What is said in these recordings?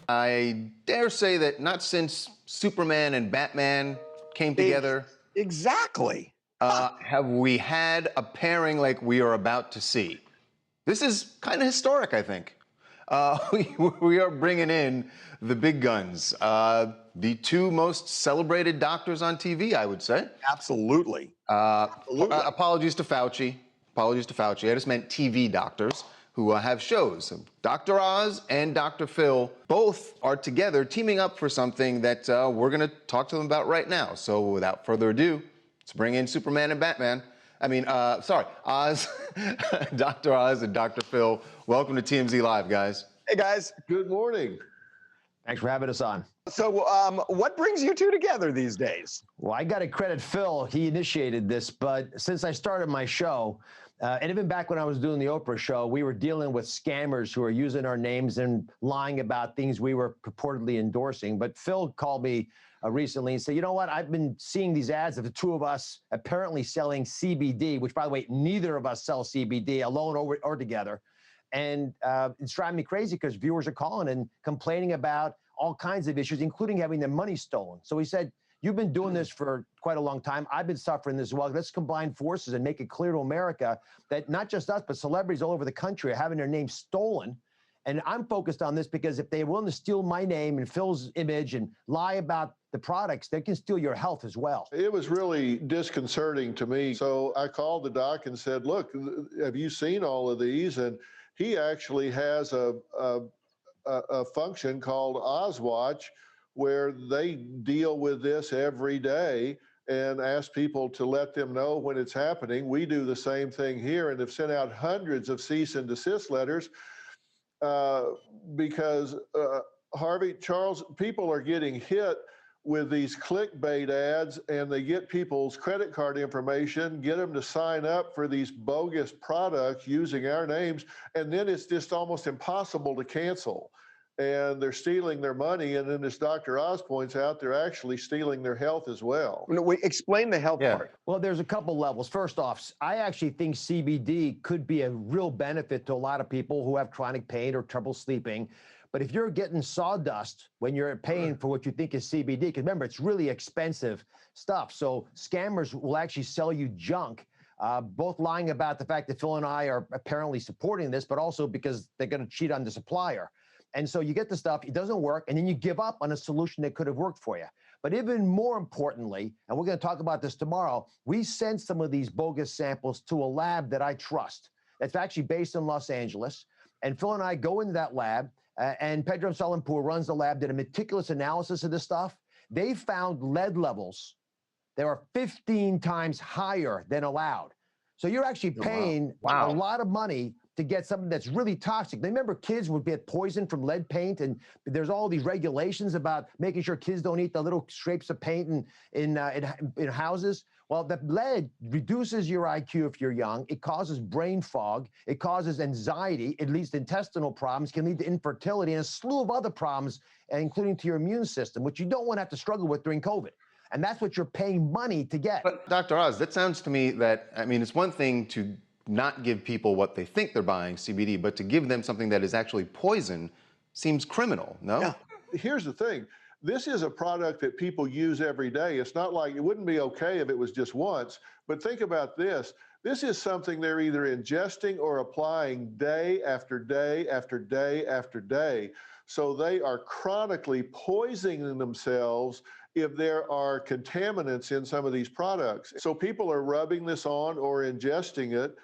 I dare say that not since Superman and Batman came together. Exactly. Have we had a pairing like we are about to see. This is kind of historic, I think. We are bringing in the big guns, the two most celebrated doctors on TV, I would say. Absolutely. Absolutely. Apologies to Fauci. Apologies to Fauci. I just meant TV doctors who have shows. Dr. Oz and Dr. Phil both are together teaming up for something that we're going to talk to them about right now. So without further ado, let's bring in Superman and Batman. Oz, Dr. Oz and Dr. Phil. Welcome to TMZ Live, guys. Hey, guys. Good morning. Thanks for having us on. So what brings you two together these days? Well, I got to credit Phil. He initiated this, but since I started my show, and even back when I was doing the Oprah show, we were dealing with scammers who were using our names and lying about things we were purportedly endorsing. But Phil called me recently and said, you know what? I've been seeing these ads of the two of us apparently selling CBD, which, by the way, neither of us sell CBD alone or together. And it's driving me crazy because viewers are calling and complaining about all kinds of issues, including having their money stolen. So he said, you've been doing this for quite a long time. I've been suffering this as well. Let's combine forces and make it clear to America that not just us, but celebrities all over the country are having their names stolen. And I'm focused on this because if they're willing to steal my name and Phil's image and lie about the products, they can steal your health as well. It was really disconcerting to me. So I called the doc and said, look, have you seen all of these? And he actually has a function called OzWatch where they deal with this every day and ask people to let them know when it's happening. We do the same thing here and have sent out hundreds of cease and desist letters because, Harvey, Charles, people are getting hit with these clickbait ads and they get people's credit card information, get them to sign up for these bogus products using our names, and then it's just almost impossible to cancel. And they're stealing their money, and then as Dr. Oz points out, they're actually stealing their health as well. Explain the health part. Well, there's a couple levels. First off, I actually think CBD could be a real benefit to a lot of people who have chronic pain or trouble sleeping. But if you're getting sawdust when you're paying for what you think is CBD, because remember, it's really expensive stuff. So scammers will actually sell you junk, both lying about the fact that Phil and I are apparently supporting this, but also because they're going to cheat on the supplier. And so you get the stuff, it doesn't work, and then you give up on a solution that could have worked for you. But even more importantly, and we're going to talk about this tomorrow, we sent some of these bogus samples to a lab that I trust. That's actually based in Los Angeles. And Phil and I go into that lab, and Pedro Salampour, who runs the lab, did a meticulous analysis of this stuff. They found lead levels that are 15 times higher than allowed. So you're actually paying a lot of money to get something that's really toxic. Remember, kids would get poisoned from lead paint, and there's all these regulations about making sure kids don't eat the little scrapes of paint in houses. Well, the lead reduces your IQ if you're young. It causes brain fog. It causes anxiety. It leads to intestinal problems, can lead to infertility, and a slew of other problems, including to your immune system, which you don't want to have to struggle with during COVID. And that's what you're paying money to get. But Dr. Oz, that sounds to me that, I mean, it's one thing to not give people what they think they're buying, CBD, but to give them something that is actually poison seems criminal, no? Yeah. Here's the thing. This is a product that people use every day. It's not like it wouldn't be okay if it was just once, but think about this. This is something they're either ingesting or applying day after day after day after day. So they are chronically poisoning themselves if there are contaminants in some of these products. So people are rubbing this on or ingesting it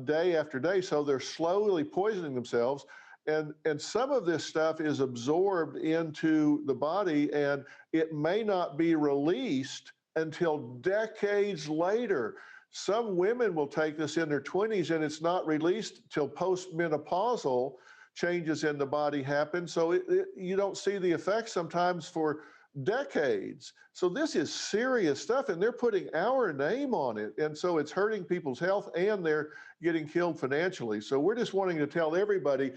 day after day. So they're slowly poisoning themselves. And some of this stuff is absorbed into the body and it may not be released until decades later. Some women will take this in their 20s and it's not released till postmenopausal changes in the body happen. So you don't see the effects sometimes for decades. So this is serious stuff and they're putting our name on it. And so it's hurting people's health and they're getting killed financially. So we're just wanting to tell everybody,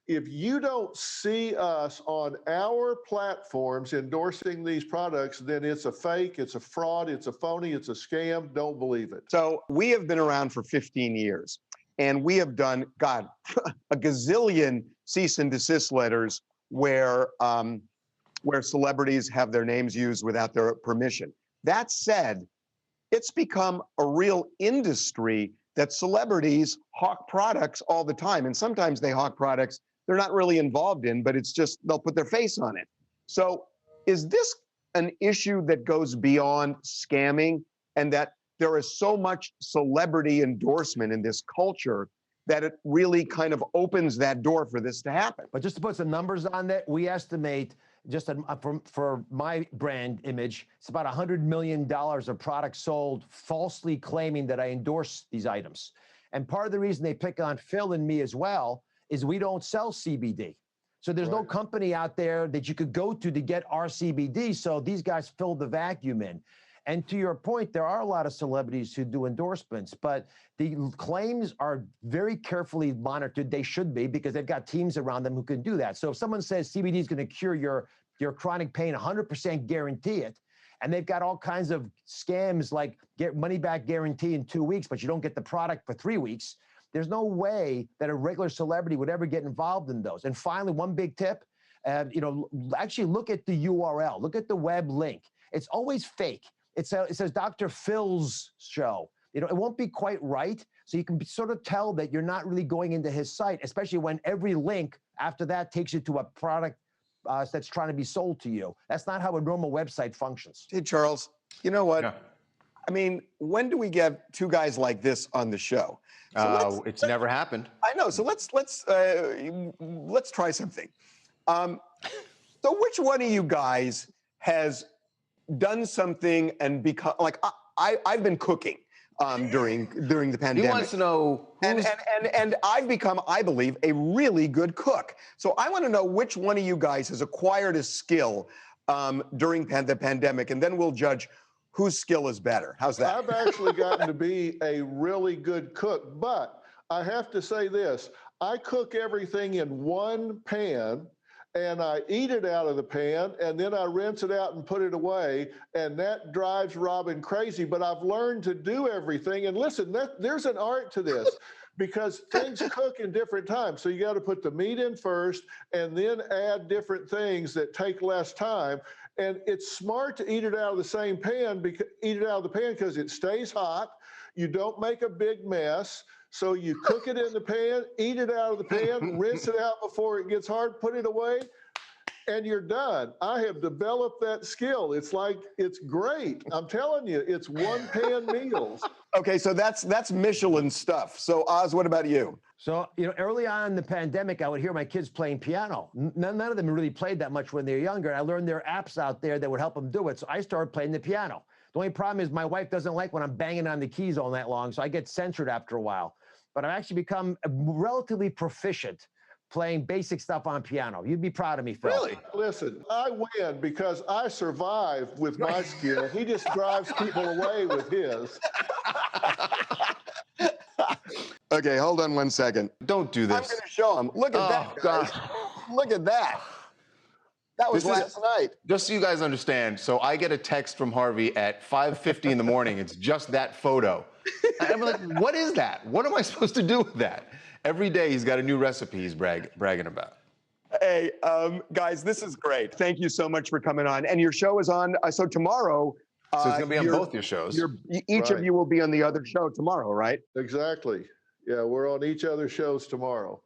if you don't see us on our platforms endorsing these products, then it's a fake, it's a fraud, it's a phony, it's a scam. Don't believe it. So we have been around for 15 years and we have done, God, a gazillion cease and desist letters where celebrities have their names used without their permission. That said, it's become a real industry that celebrities hawk products all the time. And sometimes they hawk products they're not really involved in, but it's just they'll put their face on it. So is this an issue that goes beyond scamming, and that there is so much celebrity endorsement in this culture that it really kind of opens that door for this to happen? But just to put some numbers on that, we estimate just for my brand image, it's about $100 million of products sold falsely claiming that I endorse these items. And part of the reason they pick on Phil and me as well is we don't sell CBD. So there's no company out there that you could go to get our CBD. So these guys fill the vacuum in. And to your point, there are a lot of celebrities who do endorsements, but the claims are very carefully monitored. They should be, because they've got teams around them who can do that. So if someone says CBD is going to cure your chronic pain, 100% guarantee it, and they've got all kinds of scams like get money back guarantee in 2 weeks, but you don't get the product for 3 weeks, there's no way that a regular celebrity would ever get involved in those. And finally, one big tip, actually look at the URL, look at the web link. It's always fake. It says Dr. Phil's show. It won't be quite right. So you can sort of tell that you're not really going into his site, especially when every link after that takes you to a product that's trying to be sold to you. That's not how a normal website functions. Hey, Charles, you know what? Yeah. I mean, when do we get two guys like this on the show? So It's never happened. I know. So let's try something. So which one of you guys has done something and become like I've been cooking during the pandemic. He wants to know who's... and I've become, I believe, a really good cook. So I want to know which one of you guys has acquired a skill during the pandemic, and then we'll judge whose skill is better. How's that? I've actually gotten to be a really good cook, but I have to say this. I cook everything in one pan, and I eat it out of the pan, and then I rinse it out and put it away, and that drives Robin crazy. But I've learned to do everything. And listen, there's an art to this, because things cook in different times. So you got to put the meat in first, and then add different things that take less time. And it's smart to eat it out of the same pan, because it stays hot. You don't make a big mess. So you cook it in the pan, eat it out of the pan, rinse it out before it gets hard, put it away, and you're done. I have developed that skill. It's great. I'm telling you, it's one pan meals. Okay, so that's Michelin stuff. So Oz, what about you? So, early on in the pandemic, I would hear my kids playing piano. None of them really played that much when they were younger. I learned there are apps out there that would help them do it. So I started playing the piano. The only problem is my wife doesn't like when I'm banging on the keys all night long, so I get censored after a while. But I've actually become relatively proficient playing basic stuff on piano. You'd be proud of me, Phil. Really? Listen, I win because I survive with my skill. He just drives people away with his. Okay, hold on 1 second. Don't do this. I'm going to show him. Look at that, guys. Look at that. That was last night. Just so you guys understand, so I get a text from Harvey at 5:50 in the morning. It's just that photo. And I'm like, what is that? What am I supposed to do with that? Every day he's got a new recipe he's bragging about. Hey, guys, this is great. Thank you so much for coming on. And your show is on, so tomorrow. So it's going to be on both your shows. Each of you will be on the other show tomorrow, right? Exactly. Yeah, we're on each other's shows tomorrow.